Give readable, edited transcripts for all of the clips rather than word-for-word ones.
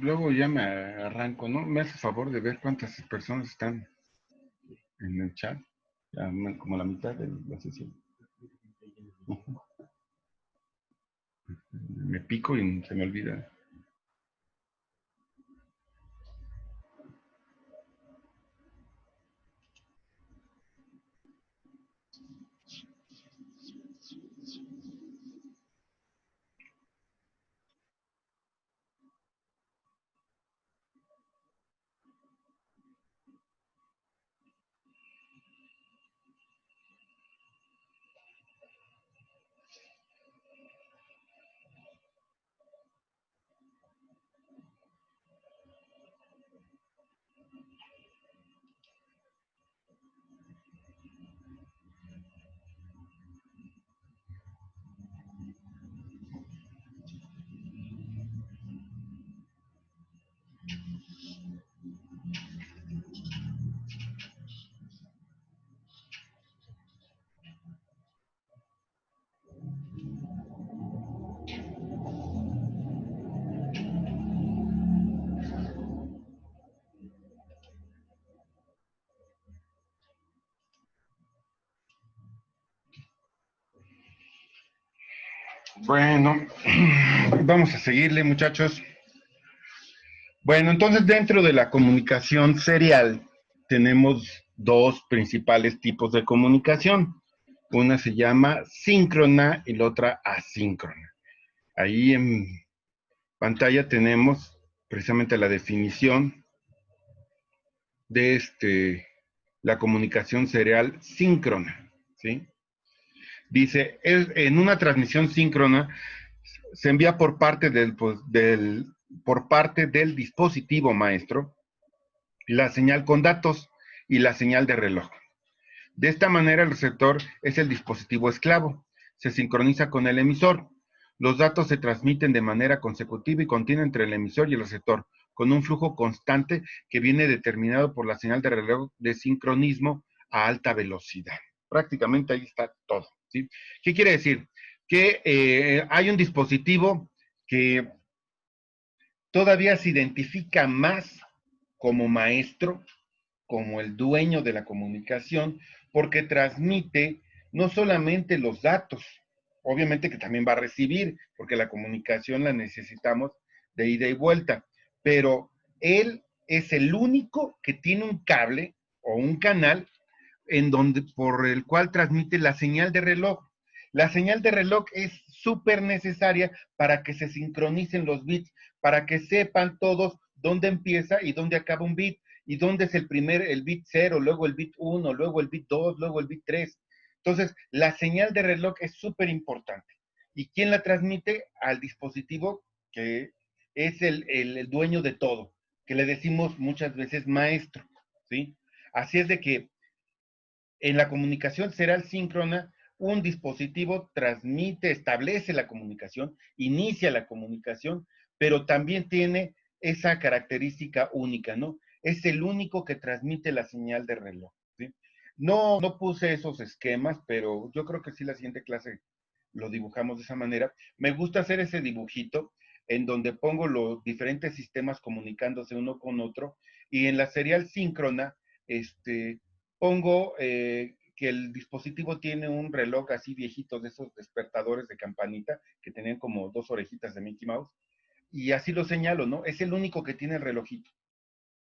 luego ya me arranco, ¿no? ¿Me haces favor de ver cuántas personas están en el chat? Ya, como la mitad de la sesión. Me pico y se me olvida. Bueno, vamos a seguirle, muchachos. Bueno, entonces dentro de la comunicación serial tenemos dos principales tipos de comunicación. Una se llama síncrona y la otra asíncrona. Ahí en pantalla tenemos precisamente la definición de la comunicación serial síncrona, ¿sí? Dice, en una transmisión síncrona se envía por parte del dispositivo maestro la señal con datos y la señal de reloj. De esta manera, el receptor es el dispositivo esclavo. Se sincroniza con el emisor. Los datos se transmiten de manera consecutiva y continua entre el emisor y el receptor, con un flujo constante que viene determinado por la señal de reloj de sincronismo a alta velocidad. Prácticamente ahí está todo, ¿sí? ¿Qué quiere decir? Que hay un dispositivo que todavía se identifica más como maestro, como el dueño de la comunicación, porque transmite no solamente los datos, obviamente que también va a recibir, porque la comunicación la necesitamos de ida y vuelta, pero él es el único que tiene un cable o un canal en donde, por el cual transmite la señal de reloj. La señal de reloj es súper necesaria para que se sincronicen los bits, para que sepan todos dónde empieza y dónde acaba un bit, y dónde es el bit 0, luego el bit 1, luego el bit 2, luego el bit 3. Entonces, la señal de reloj es súper importante. ¿Y quién la transmite? Al dispositivo que es el dueño de todo, que le decimos muchas veces maestro, ¿sí? Así es de que en la comunicación serial síncrona, un dispositivo transmite, establece la comunicación, inicia la comunicación, pero también tiene esa característica única, ¿no? Es el único que transmite la señal de reloj, ¿sí? No puse esos esquemas, pero yo creo que sí la siguiente clase lo dibujamos de esa manera. Me gusta hacer ese dibujito en donde pongo los diferentes sistemas comunicándose uno con otro, y en la serial síncrona, pongo que el dispositivo tiene un reloj así viejito, de esos despertadores de campanita que tenían como dos orejitas de Mickey Mouse, y así lo señalo, ¿no? Es el único que tiene el relojito,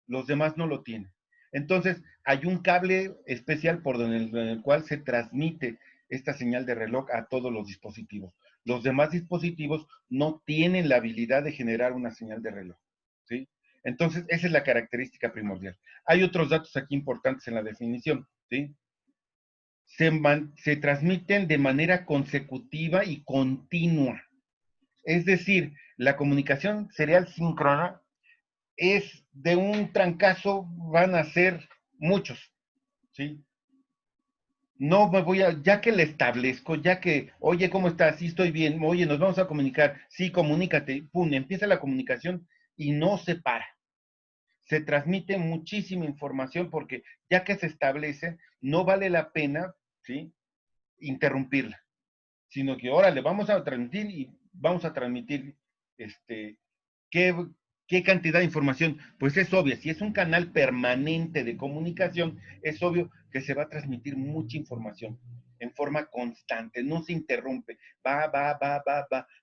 los demás no lo tienen. Entonces, hay un cable especial en el cual se transmite esta señal de reloj a todos los dispositivos. Los demás dispositivos no tienen la habilidad de generar una señal de reloj, ¿sí? Entonces, esa es la característica primordial. Hay otros datos aquí importantes en la definición, ¿sí? Se transmiten de manera consecutiva y continua. Es decir, la comunicación serial síncrona es de un trancazo, van a ser muchos, ¿sí? No me voy a, ya que le establezco, ya que, oye, ¿cómo estás? Sí, estoy bien, oye, nos vamos a comunicar, sí, comunícate, pum, empieza la comunicación y no se para. Se transmite muchísima información porque ya que se establece, no vale la pena, ¿sí?, interrumpirla, sino que, órale, vamos a transmitir y vamos a transmitir, ¿qué, ¿Qué cantidad de información? Pues es obvio, si es un canal permanente de comunicación, es obvio que se va a transmitir mucha información en forma constante, no se interrumpe, va.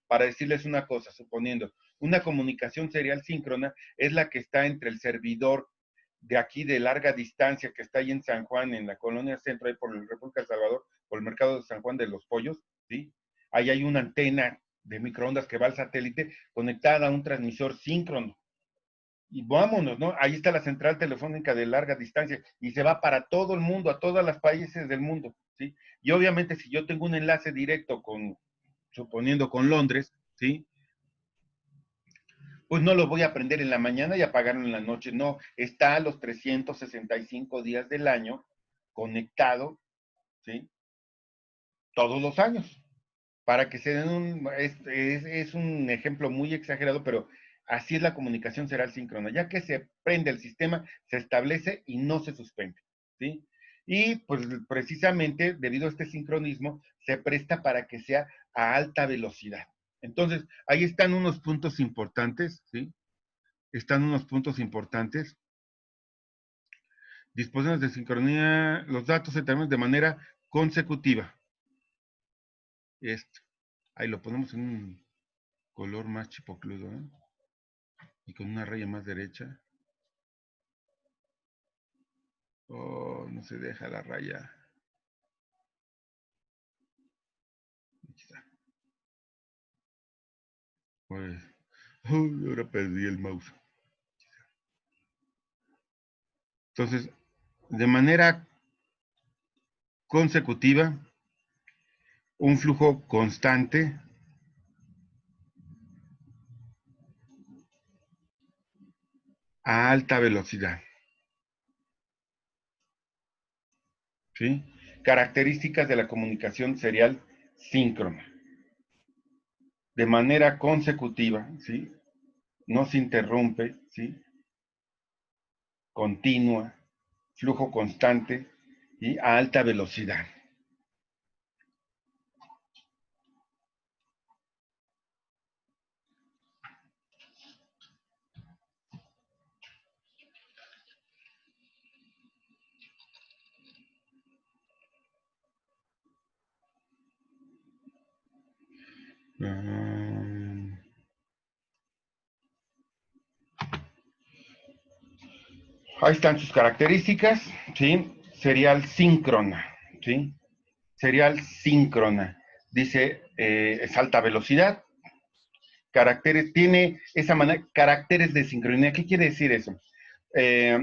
Para decirles una cosa, suponiendo, una comunicación serial síncrona es la que está entre el servidor de aquí de larga distancia que está ahí en San Juan, en la colonia centro, ahí por la República de Salvador, por el mercado de San Juan de los Pollos, ¿sí? Ahí hay una antena de microondas que va al satélite conectada a un transmisor síncrono. Y vámonos, ¿no? Ahí está la central telefónica de larga distancia y se va para todo el mundo, a todos los países del mundo, ¿sí? Y obviamente si yo tengo un enlace directo con, suponiendo con Londres, ¿sí? Pues no lo voy a prender en la mañana y apagarlo en la noche, no, está a los 365 días del año conectado, ¿sí? Todos los años. Para que se den es un ejemplo muy exagerado, pero así es la comunicación serial síncrona. Ya que se prende el sistema, se establece y no se suspende, ¿sí? Y pues precisamente debido a este sincronismo, se presta para que sea a alta velocidad. Entonces, ahí están unos puntos importantes, ¿sí? Están unos puntos importantes. Disposiciones de sincronía, los datos se terminan de manera consecutiva. Esto. Ahí lo ponemos en un color más chipocludo, ¿eh? Y con una raya más derecha. Oh, no se deja la raya. Aquí está. Pues, ahora perdí el mouse. Entonces, de manera consecutiva, un flujo constante a alta velocidad. ¿Sí? Características de la comunicación serial síncrona. De manera consecutiva, ¿sí? No se interrumpe, ¿sí? Continua, flujo constante y a alta velocidad. Um, Ahí están sus características, ¿sí? Serial síncrona, ¿sí? Serial síncrona. Dice, es alta velocidad, caracteres, tiene esa manera, caracteres de sincronía. ¿Qué quiere decir eso? Eh,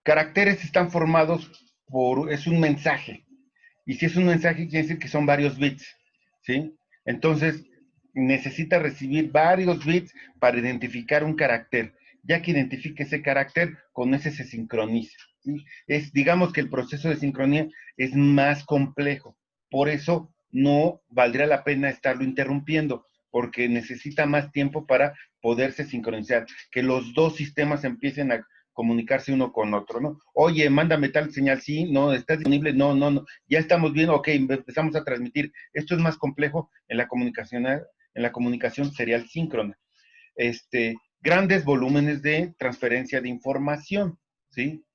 Caracteres están formados por, es un mensaje, y si es un mensaje quiere decir que son varios bits, ¿sí? Entonces, necesita recibir varios bits para identificar un carácter. Ya que identifique ese carácter, con ese se sincroniza, ¿sí? Digamos que el proceso de sincronía es más complejo. Por eso no valdría la pena estarlo interrumpiendo, porque necesita más tiempo para poderse sincronizar, que los dos sistemas empiecen a comunicarse uno con otro, ¿no? Oye, mándame tal señal, sí, no, ¿estás disponible? No, ya estamos bien, ok, empezamos a transmitir. Esto es más complejo en la comunicación serial síncrona. Grandes volúmenes de transferencia de información, ¿sí?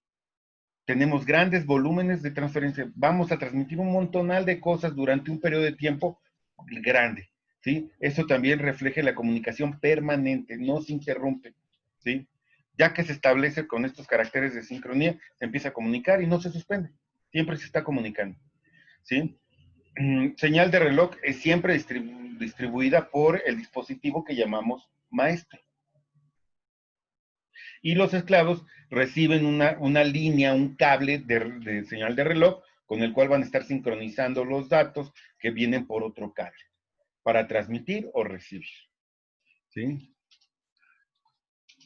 Tenemos grandes volúmenes de transferencia. Vamos a transmitir un montonal de cosas durante un periodo de tiempo grande, ¿sí? Eso también refleja la comunicación permanente, no se interrumpe, ¿sí? Ya que se establece con estos caracteres de sincronía, se empieza a comunicar y no se suspende. Siempre se está comunicando, ¿sí? Señal de reloj es siempre distribuida por el dispositivo que llamamos maestro. Y los esclavos reciben una línea, un cable de señal de reloj con el cual van a estar sincronizando los datos que vienen por otro cable para transmitir o recibir, ¿sí?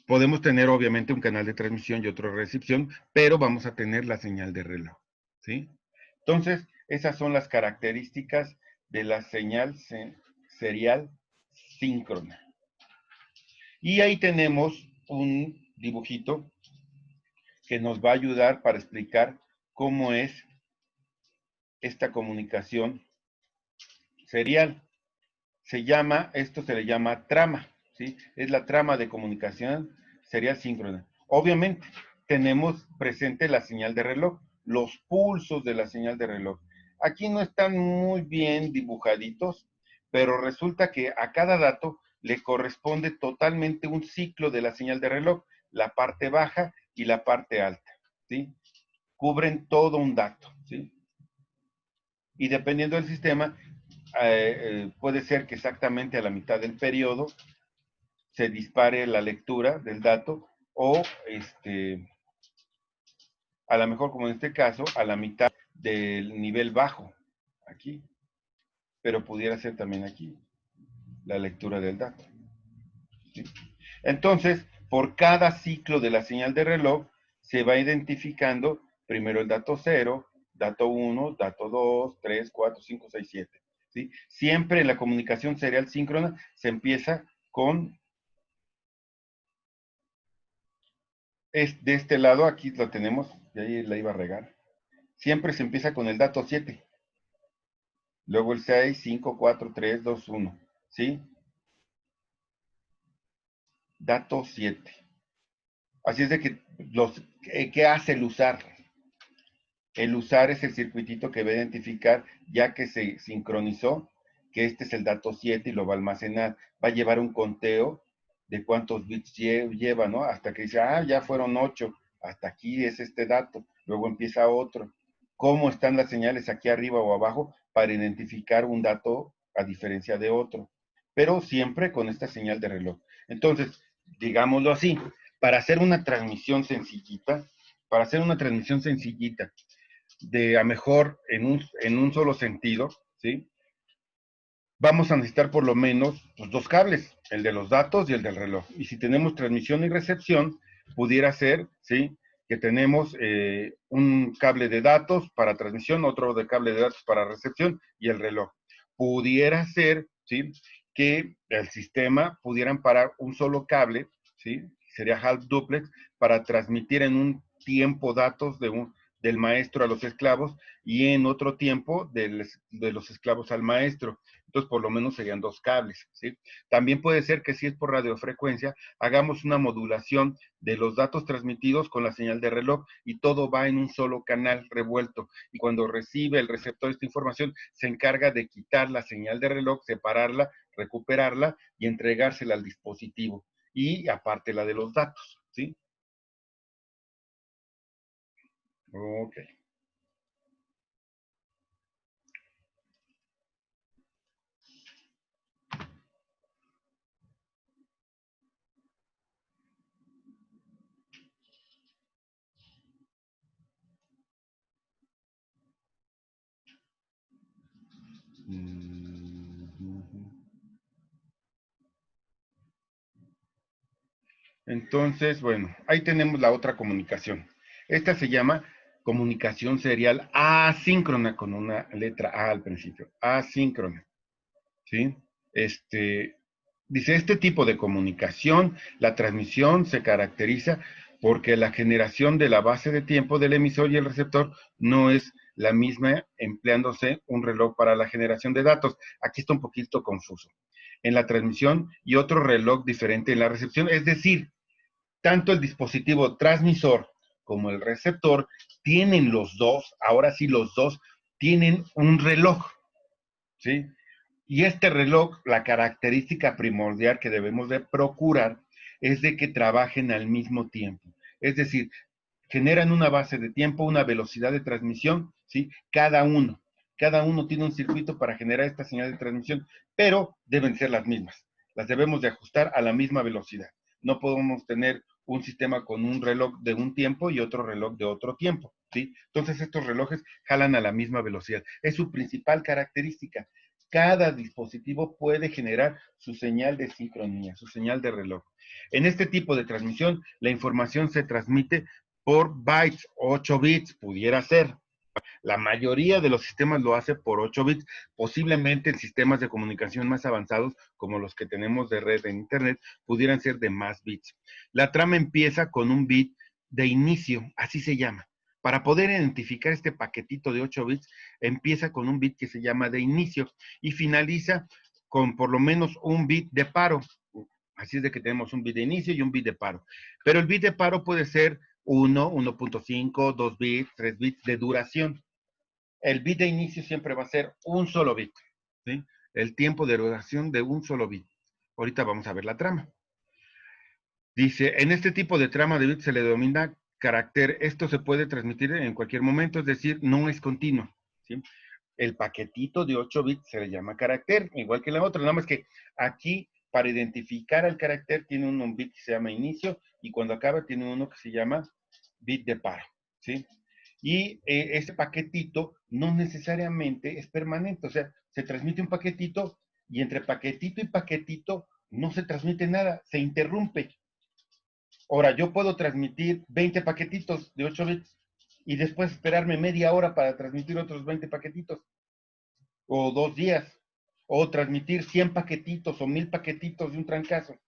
Podemos tener obviamente un canal de transmisión y otro de recepción, pero vamos a tener la señal de reloj, ¿sí? Entonces, esas son las características de la señal serial síncrona. Y ahí tenemos un dibujito que nos va a ayudar para explicar cómo es esta comunicación serial. Esto se le llama trama, ¿sí? Es la trama de comunicación serial síncrona. Obviamente, tenemos presente la señal de reloj, los pulsos de la señal de reloj. Aquí no están muy bien dibujaditos, pero resulta que a cada dato le corresponde totalmente un ciclo de la señal de reloj, la parte baja y la parte alta, ¿sí? Cubren todo un dato, ¿sí? Y dependiendo del sistema, puede ser que exactamente a la mitad del periodo se dispare la lectura del dato o a lo mejor como en este caso a la mitad del nivel bajo aquí, pero pudiera ser también aquí la lectura del dato, ¿sí? Entonces, por cada ciclo de la señal de reloj se va identificando primero el dato 0, dato 1, dato 2, 3, 4, 5, 6, 7, ¿sí? Siempre en la comunicación serial síncrona se empieza con de este lado, aquí lo tenemos, y ahí la iba a regar. Siempre se empieza con el dato 7. Luego el 6, 5, 4, 3, 2, 1. ¿Sí? Dato 7. Así es de que ¿qué hace el usar? El usar es el circuitito que va a identificar, ya que se sincronizó, que este es el dato 7 y lo va a almacenar. Va a llevar un conteo de cuántos bits lleva, ¿no? Hasta que dice, ah, ya fueron 8, hasta aquí es este dato. Luego empieza otro. ¿Cómo están las señales aquí arriba o abajo para identificar un dato a diferencia de otro? Pero siempre con esta señal de reloj. Entonces, digámoslo así, para hacer una transmisión sencillita, de a mejor en un solo sentido, ¿sí? Vamos a necesitar por lo menos pues, dos cables, el de los datos y el del reloj. Y si tenemos transmisión y recepción, pudiera ser, ¿sí? Que tenemos un cable de datos para transmisión, otro de cable de datos para recepción y el reloj. Pudiera ser, ¿sí? Que el sistema pudieran parar un solo cable, ¿sí? Sería half duplex para transmitir en un tiempo datos del maestro a los esclavos y en otro tiempo de los esclavos al maestro. Entonces, por lo menos serían dos cables, ¿sí? También puede ser que si es por radiofrecuencia, hagamos una modulación de los datos transmitidos con la señal de reloj y todo va en un solo canal revuelto. Y cuando recibe el receptor esta información, se encarga de quitar la señal de reloj, separarla, recuperarla y entregársela al dispositivo. Y aparte la de los datos, ¿sí? Ok. Entonces, bueno, ahí tenemos la otra comunicación. Esta se llama comunicación serial asíncrona con una letra A al principio. Asíncrona, ¿sí? Este, dice, este tipo de comunicación, la transmisión se caracteriza porque la generación de la base de tiempo del emisor y el receptor no es la misma empleándose un reloj para la generación de datos. Aquí está un poquito confuso. En la transmisión y otro reloj diferente en la recepción, es decir, tanto el dispositivo transmisor como el receptor tienen los dos, ahora sí los dos, tienen un reloj, ¿sí? Y este reloj, la característica primordial que debemos de procurar es de que trabajen al mismo tiempo. Es decir, generan una base de tiempo, una velocidad de transmisión, ¿sí? Cada uno tiene un circuito para generar esta señal de transmisión, pero deben ser las mismas. Las debemos de ajustar a la misma velocidad. No podemos tener un sistema con un reloj de un tiempo y otro reloj de otro tiempo, ¿sí? Entonces estos relojes jalan a la misma velocidad. Es su principal característica. Cada dispositivo puede generar su señal de sincronía, su señal de reloj. En este tipo de transmisión, la información se transmite por bytes, 8 bits pudiera ser. La mayoría de los sistemas lo hace por 8 bits, posiblemente en sistemas de comunicación más avanzados, como los que tenemos de red en Internet, pudieran ser de más bits. La trama empieza con un bit de inicio, así se llama. Para poder identificar este paquetito de 8 bits, empieza con un bit que se llama de inicio y finaliza con por lo menos un bit de paro. Así es de que tenemos un bit de inicio y un bit de paro. Pero el bit de paro puede ser 1, 1.5, 2 bits, 3 bits de duración. El bit de inicio siempre va a ser un solo bit, ¿sí? El tiempo de duración de un solo bit. Ahorita vamos a ver la trama. Dice, en este tipo de trama de bits se le denomina carácter. Esto se puede transmitir en cualquier momento, es decir, no es continuo, ¿sí? El paquetito de 8 bits se le llama carácter, igual que la otra, nada más que aquí, para identificar al carácter, tiene un bit que se llama inicio, y cuando acaba tiene uno que se llama bit de paro, ¿sí? Y ese paquetito no necesariamente es permanente, o sea, se transmite un paquetito y entre paquetito y paquetito no se transmite nada, se interrumpe. Ahora, yo puedo transmitir 20 paquetitos de 8 bits y después esperarme media hora para transmitir otros 20 paquetitos, o 2 días, o transmitir 100 paquetitos o 1000 paquetitos de un trancazo,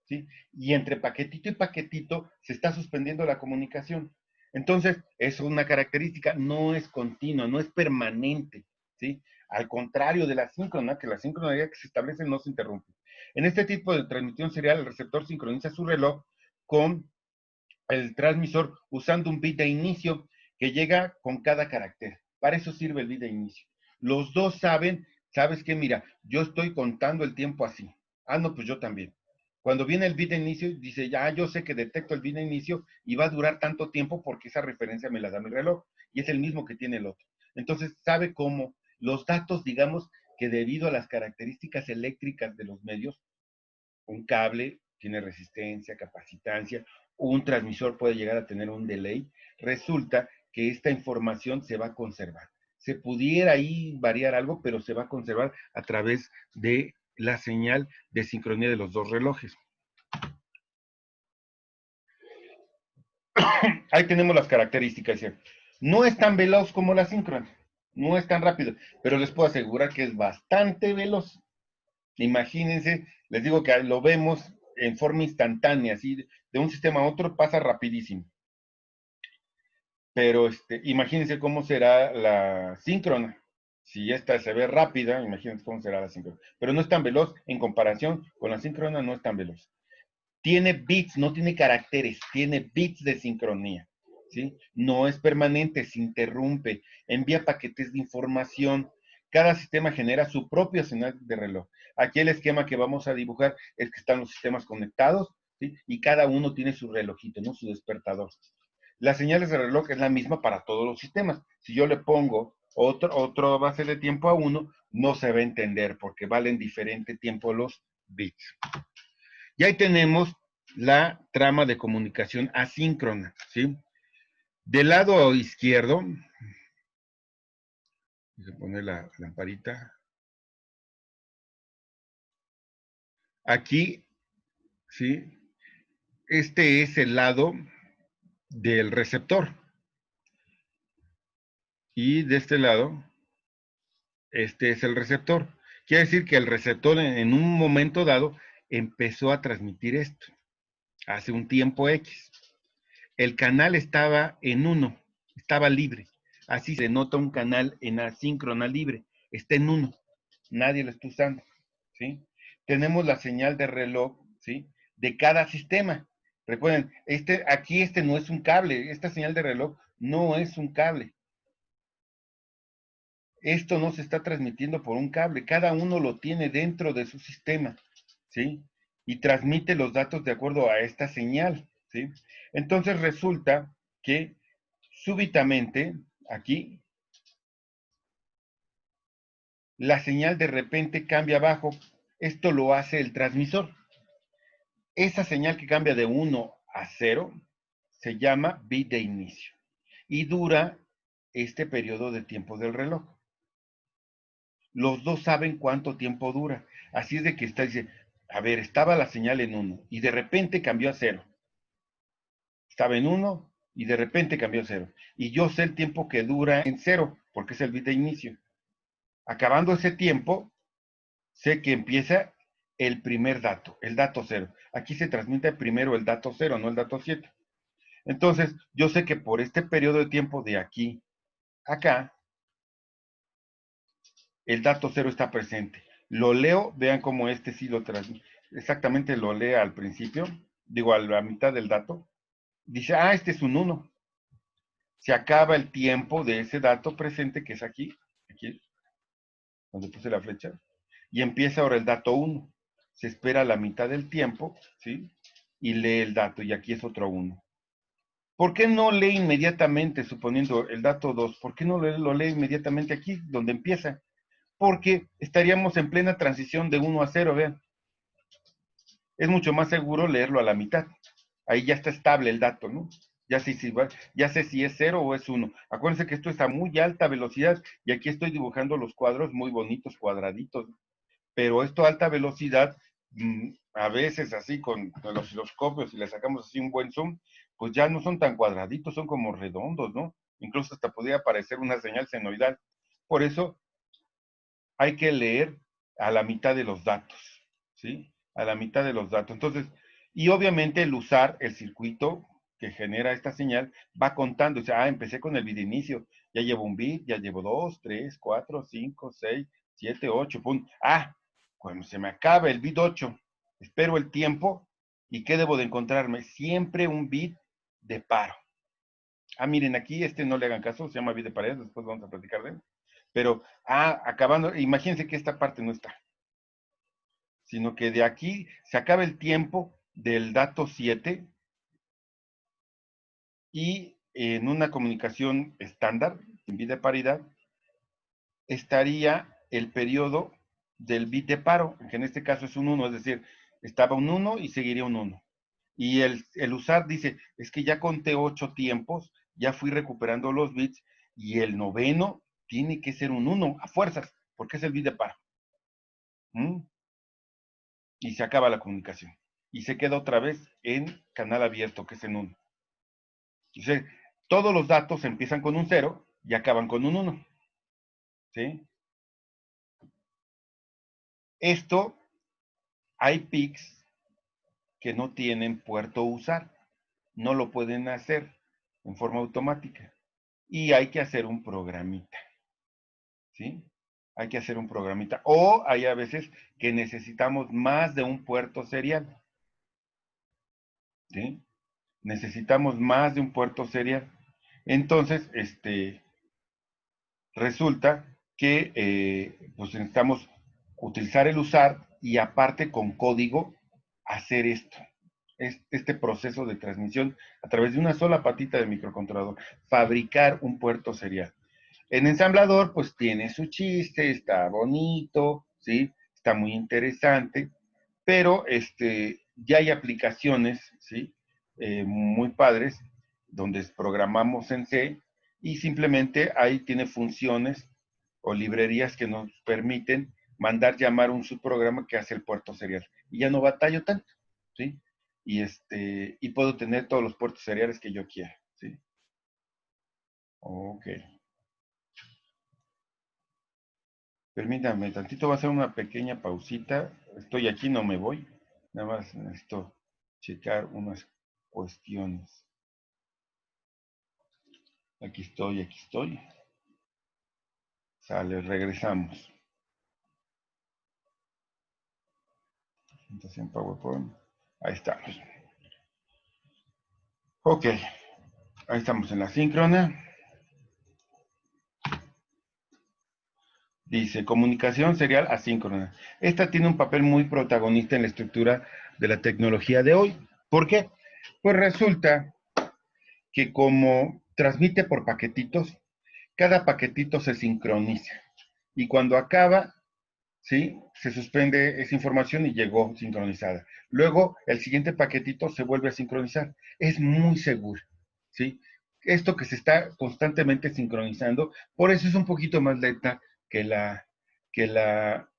¿sí? Y entre paquetito y paquetito se está suspendiendo la comunicación. Entonces, es una característica, no es continua, no es permanente, ¿sí? Al contrario de la síncrona, que la sincronía que se establece no se interrumpe. En este tipo de transmisión serial, el receptor sincroniza su reloj con el transmisor usando un bit de inicio que llega con cada carácter. Para eso sirve el bit de inicio. Los dos saben, ¿sabes qué? Mira, yo estoy contando el tiempo así. Ah, no, pues yo también. Cuando viene el bit de inicio, dice, ya, yo sé que detecto el bit de inicio y va a durar tanto tiempo porque esa referencia me la da mi reloj y es el mismo que tiene el otro. Entonces, sabe cómo los datos, digamos, que debido a las características eléctricas de los medios, un cable tiene resistencia, capacitancia, un transmisor puede llegar a tener un delay, resulta que esta información se va a conservar. Se pudiera ahí variar algo, pero se va a conservar a través de la señal de sincronía de los dos relojes. Ahí tenemos las características. No es tan veloz como la síncrona, no es tan rápido, pero les puedo asegurar que es bastante veloz. Imagínense, les digo que lo vemos en forma instantánea, así de un sistema a otro pasa rapidísimo. Pero imagínense cómo será la síncrona. Si esta se ve rápida, imagínense cómo será la síncrona. Pero no es tan veloz en comparación con la síncrona, no es tan veloz. Tiene bits, no tiene caracteres, tiene bits de sincronía, ¿sí? No es permanente, se interrumpe, envía paquetes de información. Cada sistema genera su propio señal de reloj. Aquí el esquema que vamos a dibujar es que están los sistemas conectados, ¿sí? Y cada uno tiene su relojito, ¿no? Su despertador. Las señales de reloj es la misma para todos los sistemas. Si yo le pongo otro base de tiempo a uno, no se va a entender porque valen diferente tiempo los bits. Y ahí tenemos la trama de comunicación asíncrona, ¿sí? Del lado izquierdo, se pone la lamparita. Aquí, ¿sí? Este es el lado del receptor. Y de este lado, este es el receptor. Quiere decir que el receptor en un momento dado empezó a transmitir esto, hace un tiempo X. El canal estaba en 1, estaba libre. Así se nota un canal en asíncrona libre, está en 1, nadie lo está usando, ¿sí? Tenemos la señal de reloj, ¿sí? De cada sistema. Recuerden, aquí no es un cable, esta señal de reloj no es un cable. Esto no se está transmitiendo por un cable, cada uno lo tiene dentro de su sistema, ¿sí? Y transmite los datos de acuerdo a esta señal, ¿sí? Entonces resulta que súbitamente, aquí, la señal de repente cambia abajo. Esto lo hace el transmisor. Esa señal que cambia de 1 a 0 se llama bit de inicio y dura este periodo de tiempo del reloj. Los dos saben cuánto tiempo dura. Así es de que dice, a ver, estaba la señal en 1 y de repente cambió a 0. Estaba en 1 y de repente cambió a 0. Y yo sé el tiempo que dura en 0 porque es el bit de inicio. Acabando ese tiempo, sé que empieza el primer dato, el dato 0. Aquí se transmite primero el dato 0, no el dato 7. Entonces, yo sé que por este periodo de tiempo de aquí a acá, el dato 0 está presente. Lo leo, vean cómo sí lo transmite. exactamente lo lee al principio, digo, a la mitad del dato, dice, ah, este es un 1. Se acaba el tiempo de ese dato presente, que es aquí, aquí, donde puse la flecha, y empieza ahora el dato 1. Se espera la mitad del tiempo, ¿sí? Y lee el dato, y aquí es otro 1. ¿Por qué no lee inmediatamente, suponiendo el dato 2? ¿Por qué no lo lee inmediatamente aquí, donde empieza? Porque estaríamos en plena transición de 1 a 0, vean. Es mucho más seguro leerlo a la mitad. Ahí ya está estable el dato, ¿no? Ya sé si es 0 o es 1. Acuérdense que esto es a muy alta velocidad y aquí estoy dibujando los cuadros muy bonitos, cuadraditos. Pero esto a alta velocidad, a veces así con los osciloscopios, si le sacamos así un buen zoom, pues ya no son tan cuadraditos, son como redondos, ¿no? Incluso hasta podría aparecer una señal senoidal. Por eso hay que leer a la mitad de los datos, ¿sí? A la mitad de los datos. Entonces, y obviamente el usar el circuito que genera esta señal va contando. O sea, empecé con el bit de inicio, ya llevo un bit, ya llevo 2, 3, 4, 5, 6, 7, 8, pum. Ah, cuando se me acaba el bit 8, espero el tiempo y ¿qué debo de encontrarme? Siempre un bit de paro. Ah, miren, aquí no le hagan caso, se llama bit de pared, después vamos a platicar de él. Pero, acabando, imagínense que esta parte no está, sino que de aquí se acaba el tiempo del dato 7 y en una comunicación estándar, en bit de paridad, estaría el periodo del bit de paro, que en este caso es un 1, es decir, estaba un 1 y seguiría un 1. Y el usar dice, es que ya conté 8 tiempos, ya fui recuperando los bits, y el noveno tiene que ser un 1 a fuerzas, porque es el bit de paro. ¿Mm? Y se acaba la comunicación. Y se queda otra vez en canal abierto, que es en 1. Entonces, todos los datos empiezan con un 0 y acaban con un 1. ¿Sí? Esto, hay PICs que no tienen puerto usar. No lo pueden hacer en forma automática. Y hay que hacer un programita. ¿Sí? Hay que hacer un programita. O hay a veces que necesitamos más de un puerto serial. ¿Sí? Necesitamos más de un puerto serial. Entonces, resulta que pues necesitamos utilizar el usar y aparte con código hacer esto, este proceso de transmisión a través de una sola patita de microcontrolador, fabricar un puerto serial. En ensamblador pues tiene su chiste, está bonito, ¿sí? Está muy interesante, pero ya hay aplicaciones, ¿sí? Muy padres donde programamos en C y simplemente ahí tiene funciones o librerías que nos permiten mandar llamar un subprograma que hace el puerto serial. Y ya no batallo tanto, ¿sí? Y puedo tener todos los puertos seriales que yo quiera, ¿sí? Ok. Permítame tantito, va a hacer una pequeña pausita. Estoy aquí, no me voy. Nada más necesito checar unas cuestiones. Aquí estoy, aquí estoy. Sale, regresamos. Presentación PowerPoint. Ahí estamos. Ok, ahí estamos en la síncrona. Dice, comunicación serial asíncrona. Esta tiene un papel muy protagonista en la estructura de la tecnología de hoy. ¿Por qué? Pues resulta que como transmite por paquetitos, cada paquetito se sincroniza. Y cuando acaba, ¿sí? Se suspende esa información y llegó sincronizada. Luego, el siguiente paquetito se vuelve a sincronizar. Es muy seguro, ¿sí? Esto que se está constantemente sincronizando, por eso es un poquito más lenta que la, que la,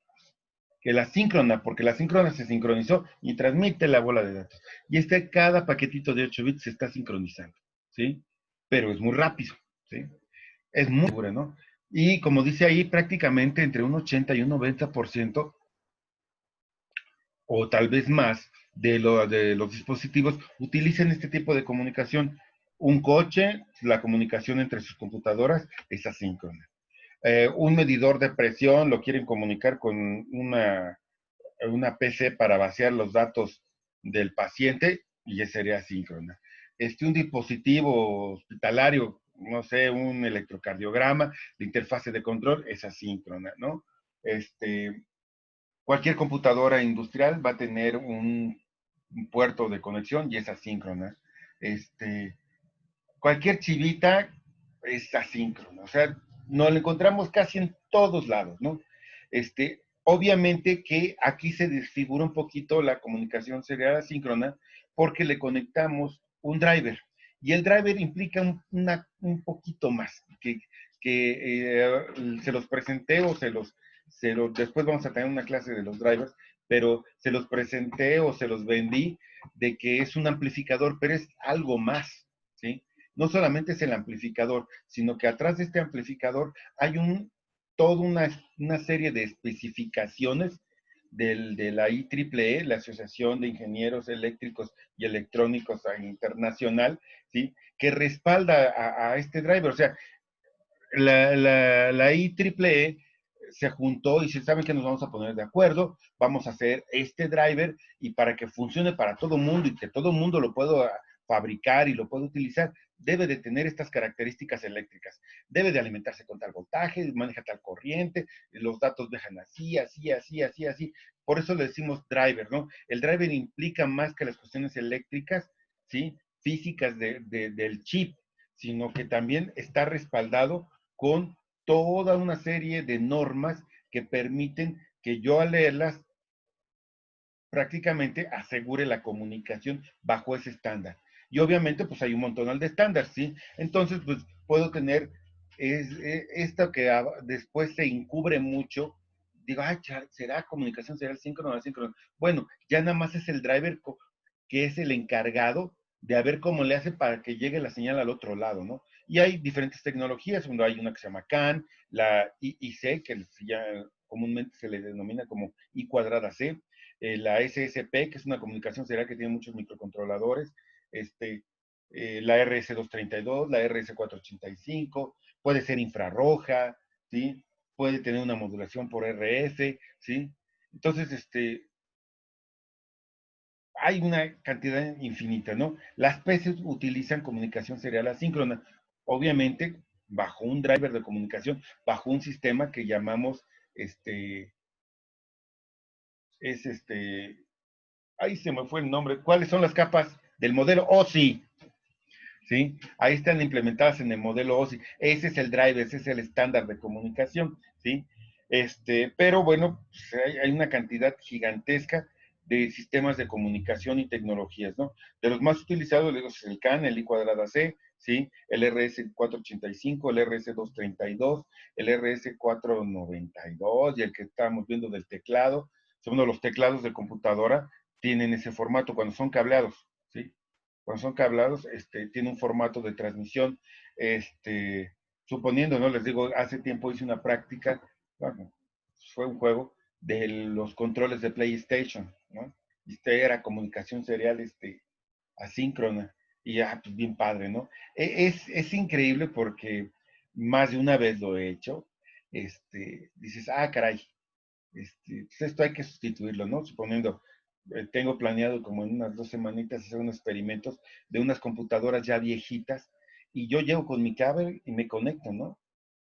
que la síncrona, porque la síncrona se sincronizó y transmite la bola de datos. Y cada paquetito de 8 bits se está sincronizando, ¿sí? Pero es muy rápido, ¿sí? Es muy segura, ¿no? Y como dice ahí, prácticamente entre un 80 y un 90%, o tal vez más, de los dispositivos utilizan este tipo de comunicación. Un coche, la comunicación entre sus computadoras es asíncrona. Un medidor de presión lo quieren comunicar con una PC para vaciar los datos del paciente y ya sería asíncrona. Un dispositivo hospitalario, no sé, un electrocardiograma, la interfase de control es asíncrona, ¿no? Cualquier computadora industrial va a tener un puerto de conexión y es asíncrona. Cualquier chivita es asíncrona, o sea, nos lo encontramos casi en todos lados, ¿no? Obviamente que aquí se desfigura un poquito la comunicación serial asíncrona porque le conectamos un driver. Y el driver implica un poquito más, que se los presenté o después vamos a tener una clase de los drivers, pero se los presenté o se los vendí de que es un amplificador, pero es algo más, ¿sí? No solamente es el amplificador, sino que atrás de este amplificador hay toda una serie de especificaciones de la IEEE, la Asociación de Ingenieros Eléctricos y Electrónicos Internacional, ¿sí? Que respalda a este driver. O sea, la IEEE se juntó y se saben que nos vamos a poner de acuerdo, vamos a hacer este driver y para que funcione para todo mundo y que todo mundo lo pueda fabricar y lo pueda utilizar, debe de tener estas características eléctricas. Debe de alimentarse con tal voltaje, maneja tal corriente, los datos viajan así, así, así, así, así. Por eso le decimos driver, ¿no? El driver implica más que las cuestiones eléctricas, ¿sí? Físicas del chip, sino que también está respaldado con toda una serie de normas que permiten que yo al leerlas prácticamente asegure la comunicación bajo ese estándar. Y obviamente pues hay un montón de estándares, ¿sí? Entonces pues puedo tener esto que después se encubre mucho, digo, ay, ¿será comunicación, será el síncrono o asíncrono? Bueno, ya nada más es el driver que es el encargado de a ver cómo le hace para que llegue la señal al otro lado, ¿no? Y hay diferentes tecnologías, donde hay una que se llama CAN, la IIC, que ya comúnmente se le denomina como I cuadrada C, la SSP, que es una comunicación serial que tiene muchos microcontroladores, la RS232, la RS485, puede ser infrarroja, ¿sí? Puede tener una modulación por RF, ¿sí? Entonces, hay una cantidad infinita, ¿no? Las PCs utilizan comunicación serial asíncrona, obviamente bajo un driver de comunicación, bajo un sistema que llamamos, es ahí se me fue el nombre, ¿cuáles son las capas del modelo OSI? ¿Sí? Ahí están implementadas en el modelo OSI. Ese es el driver, ese es el estándar de comunicación, ¿sí? Pero bueno, pues hay una cantidad gigantesca de sistemas de comunicación y tecnologías, ¿no? De los más utilizados, es el CAN, el I cuadrada C, ¿sí? El RS485, el RS232, el RS492 y el que estábamos viendo del teclado. Segundo, los teclados de computadora tienen ese formato cuando son cableados, ¿sí? Cuando son cablados, tiene un formato de transmisión, suponiendo, ¿no? Les digo, hace tiempo hice una práctica, bueno, fue un juego de los controles de PlayStation, ¿no? Y era comunicación serial, asíncrona, y ya, pues bien padre, ¿no? Es increíble porque más de una vez lo he hecho, dices, ah, caray, pues esto hay que sustituirlo, ¿no? Suponiendo, tengo planeado como en unas 2 semanitas hacer unos experimentos de unas computadoras ya viejitas y yo llego con mi cable y me conecto, ¿no?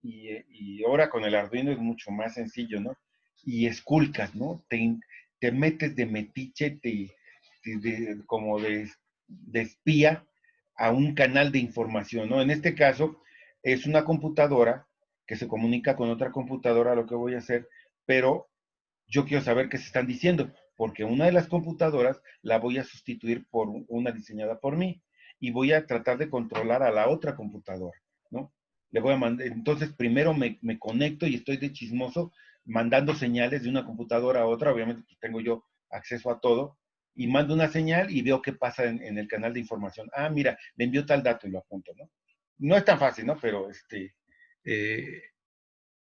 Y ahora con el Arduino es mucho más sencillo, ¿no? Y esculcas, ¿no? Te metes de metiche, como de espía a un canal de información, ¿no? En este caso es una computadora que se comunica con otra computadora, lo que voy a hacer, pero yo quiero saber qué se están diciendo, porque una de las computadoras la voy a sustituir por una diseñada por mí y voy a tratar de controlar a la otra computadora, ¿no? Le voy a mandar, entonces primero me conecto y estoy de chismoso mandando señales de una computadora a otra, obviamente pues tengo yo acceso a todo, y mando una señal y veo qué pasa en el canal de información. Ah, mira, le envió tal dato y lo apunto, ¿no? No es tan fácil, ¿no? Pero eh,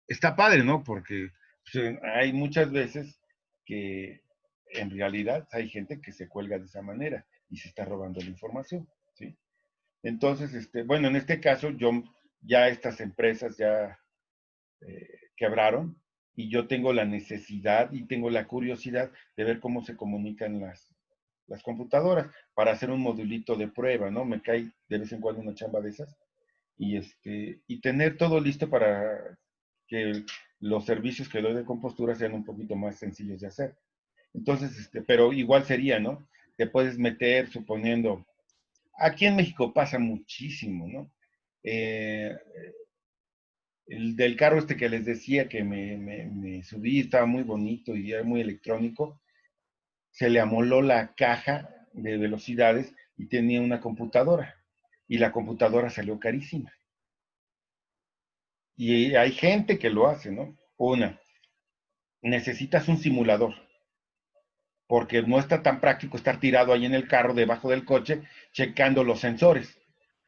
está padre, ¿no? Porque pues, hay muchas veces que en realidad hay gente que se cuelga de esa manera y se está robando la información, ¿sí? Entonces, bueno, en este caso, ya estas empresas ya quebraron y yo tengo la necesidad y tengo la curiosidad de ver cómo se comunican las computadoras para hacer un modulito de prueba, ¿no? Me cae de vez en cuando una chamba de esas y tener todo listo para que los servicios que doy de compostura sean un poquito más sencillos de hacer. Entonces, pero igual sería, ¿no? Te puedes meter, suponiendo, aquí en México pasa muchísimo, ¿no? Eh, el del carro que les decía que me subí, estaba muy bonito y era muy electrónico, se le amoló la caja de velocidades y tenía una computadora. Y la computadora salió carísima. Y hay gente que lo hace, ¿no? Una, necesitas un simulador, porque no está tan práctico estar tirado ahí en el carro, debajo del coche, checando los sensores.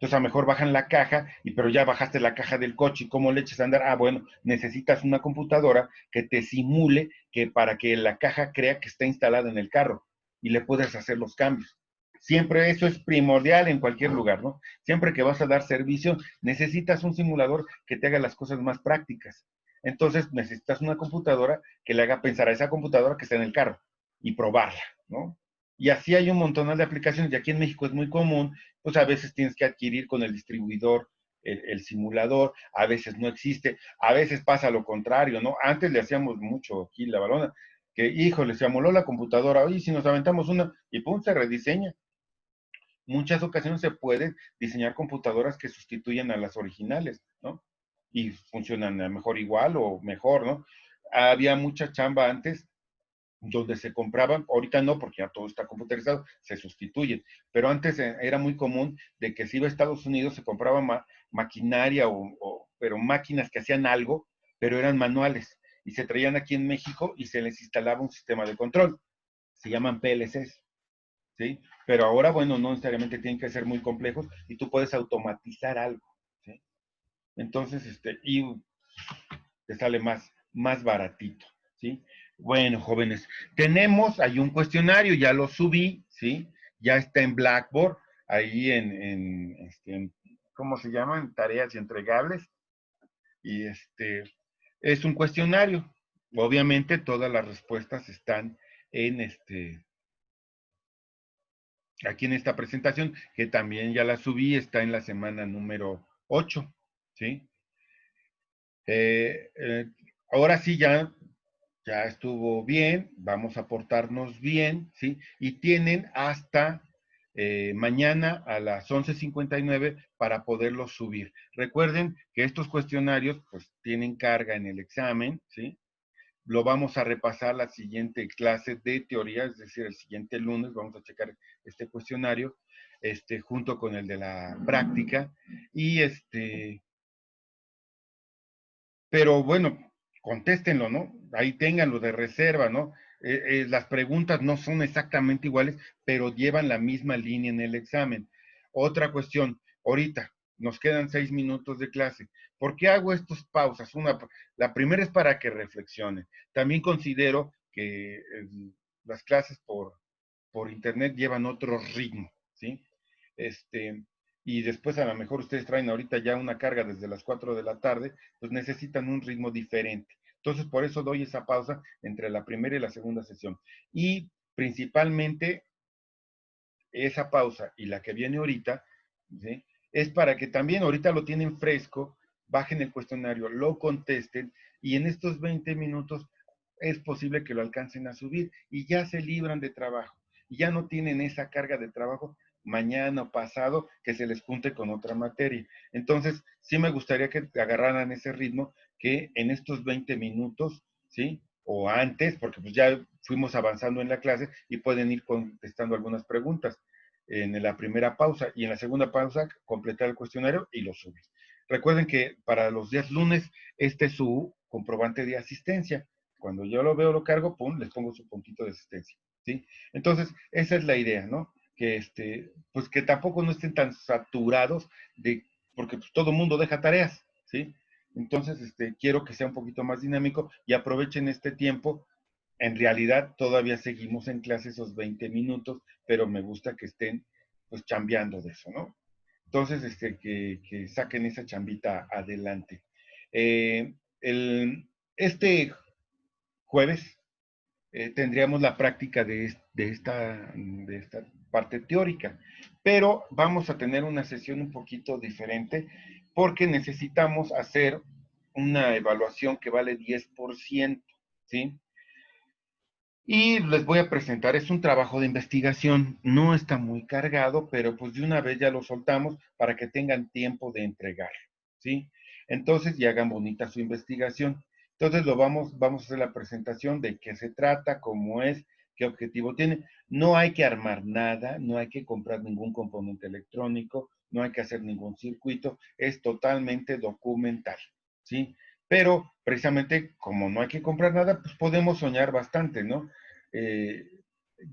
Entonces a lo mejor bajan la caja, pero ya bajaste la caja del coche, ¿y cómo le echas a andar? Ah, bueno, necesitas una computadora que te simule que para que la caja crea que está instalada en el carro y le puedas hacer los cambios. Siempre eso es primordial en cualquier lugar, ¿no? Siempre que vas a dar servicio, necesitas un simulador que te haga las cosas más prácticas. Entonces necesitas una computadora que le haga pensar a esa computadora que está en el carro y probarla, ¿no? Y así hay un montón de aplicaciones, y aquí en México es muy común, pues a veces tienes que adquirir con el distribuidor el simulador, a veces no existe, a veces pasa lo contrario, ¿no? Antes le hacíamos mucho aquí la balona, que híjole, se amoló la computadora, oye, si nos aventamos una, y pum, se rediseña. Muchas ocasiones se pueden diseñar computadoras que sustituyen a las originales, ¿no? Y funcionan a lo mejor igual o mejor, ¿no? Había mucha chamba antes donde se compraban, ahorita no, porque ya todo está computarizado, se sustituyen, pero antes era muy común de que si iba a Estados Unidos se compraba maquinaria pero máquinas que hacían algo, pero eran manuales, y se traían aquí en México y se les instalaba un sistema de control, se llaman PLCs, ¿sí? Pero ahora, bueno, no necesariamente tienen que ser muy complejos y tú puedes automatizar algo, ¿sí? Entonces, y te sale más baratito, ¿sí? Bueno, jóvenes, tenemos ahí un cuestionario, ya lo subí, ¿sí? Ya está en Blackboard, ahí ¿cómo se llaman? Tareas y entregables. Y es un cuestionario. Obviamente todas las respuestas están en aquí en esta presentación, que también ya la subí, está en la semana número 8, ¿sí? Eh, eh, ahora sí ya estuvo bien, vamos a portarnos bien, ¿sí? Y tienen hasta mañana a las 11:59 para poderlos subir. Recuerden que estos cuestionarios pues tienen carga en el examen, ¿sí? Lo vamos a repasar la siguiente clase de teoría, es decir, el siguiente lunes vamos a checar este cuestionario, junto con el de la práctica, y pero bueno, contéstenlo, ¿no? Ahí ténganlo de reserva, ¿no? Las preguntas no son exactamente iguales, pero llevan la misma línea en el examen. Otra cuestión, ahorita nos quedan 6 minutos de clase. ¿Por qué hago estas pausas? La primera es para que reflexionen. También considero que las clases por internet llevan otro ritmo, ¿sí? Y después a lo mejor ustedes traen ahorita ya una carga desde las 4 de la tarde, pues necesitan un ritmo diferente. Entonces, por eso doy esa pausa entre la primera y la segunda sesión. Y principalmente esa pausa y la que viene ahorita, ¿sí? Es para que también ahorita lo tienen fresco, bajen el cuestionario, lo contesten y en estos 20 minutos es posible que lo alcancen a subir y ya se libran de trabajo y ya no tienen esa carga de trabajo mañana o pasado que se les junte con otra materia. Entonces, sí me gustaría que agarraran ese ritmo que en estos 20 minutos, ¿sí? O antes, porque pues ya fuimos avanzando en la clase y pueden ir contestando algunas preguntas en la primera pausa y en la segunda pausa completar el cuestionario y lo subes. Recuerden que para los días lunes este es su comprobante de asistencia. Cuando yo lo veo, lo cargo, pum, les pongo su puntito de asistencia, ¿sí? Entonces, esa es la idea, ¿no? Que pues que tampoco no estén tan saturados porque pues, todo el mundo deja tareas, ¿sí? Entonces, quiero que sea un poquito más dinámico y aprovechen este tiempo. En realidad, todavía seguimos en clase esos 20 minutos, pero me gusta que estén, pues, chambeando de eso, ¿no? Entonces, que saquen esa chambita adelante. Eh, el, este jueves tendríamos la práctica de esta parte teórica. Pero vamos a tener una sesión un poquito diferente porque necesitamos hacer una evaluación que vale 10%, ¿sí? Y les voy a presentar, es un trabajo de investigación, no está muy cargado, pero pues de una vez ya lo soltamos para que tengan tiempo de entregar, ¿sí? Entonces, y hagan bonita su investigación. Entonces, vamos a hacer la presentación de qué se trata, cómo es, qué objetivo tiene. No hay que armar nada, no hay que comprar ningún componente electrónico, no hay que hacer ningún circuito, es totalmente documental, ¿sí? Pero precisamente como no hay que comprar nada, pues podemos soñar bastante, ¿no? Eh,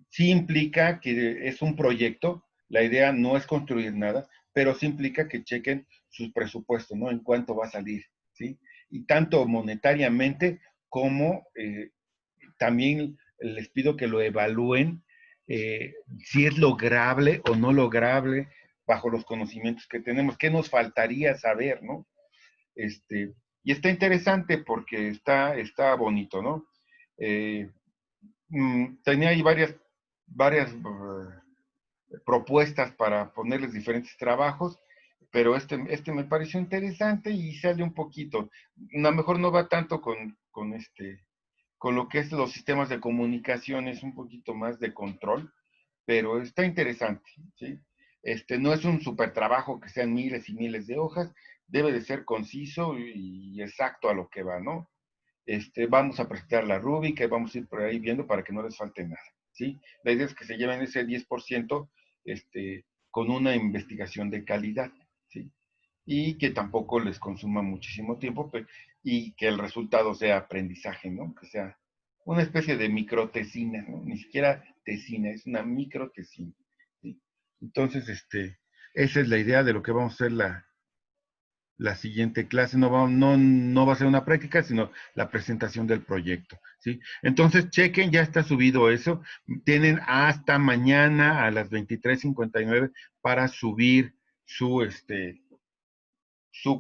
sí implica que es un proyecto, la idea no es construir nada, pero sí implica que chequen sus presupuestos, ¿no? En cuánto va a salir, ¿sí? Y tanto monetariamente como también les pido que lo evalúen si es lograble o no lograble bajo los conocimientos que tenemos, qué nos faltaría saber, ¿no? Y está interesante porque está bonito, ¿no? Eh, tenía ahí varias propuestas para ponerles diferentes trabajos, pero este me pareció interesante y sale un poquito. A lo mejor no va tanto con lo que es los sistemas de comunicación, es un poquito más de control, pero está interesante, ¿sí? No es un super trabajo que sean miles y miles de hojas, debe de ser conciso y exacto a lo que va, ¿no? Vamos a presentar la Rubik, y vamos a ir por ahí viendo para que no les falte nada, ¿sí? La idea es que se lleven ese 10% con una investigación de calidad, ¿sí? Y que tampoco les consuma muchísimo tiempo y que el resultado sea aprendizaje, ¿no? Que sea una especie de microtesina, ¿no? Ni siquiera tesina, es una microtesina, ¿sí? Entonces, esa es la idea de lo que vamos a hacer la siguiente clase. No va a ser una práctica, sino la presentación del proyecto, ¿sí? Entonces, chequen, ya está subido eso. Tienen hasta mañana a las 23:59 para subir su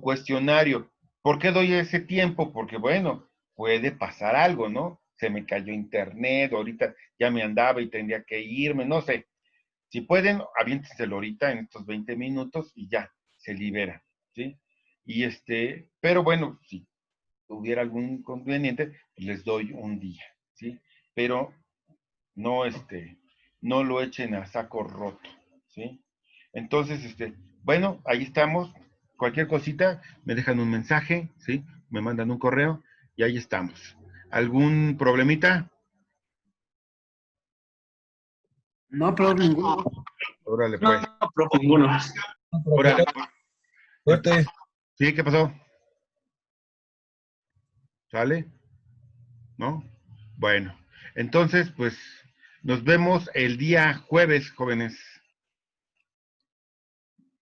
cuestionario. ¿Por qué doy ese tiempo? Porque, bueno, puede pasar algo, ¿no? Se me cayó internet, ahorita ya me andaba y tendría que irme, no sé. Si pueden, aviéntenselo ahorita en estos 20 minutos y ya, se libera, ¿sí? Pero bueno, si hubiera algún inconveniente, pues les doy un día, ¿sí? Pero no, no lo echen a saco roto, ¿sí? Entonces, bueno, ahí estamos. Cualquier cosita, me dejan un mensaje, ¿sí? Me mandan un correo y ahí estamos. ¿Algún problemita? No, profe, ninguno. Órale, No, pues. profe, ninguno. No, Órale. profe, suerte. ¿Sí? ¿Qué pasó? ¿Sale? ¿No? Bueno, entonces, pues, nos vemos el día jueves, jóvenes.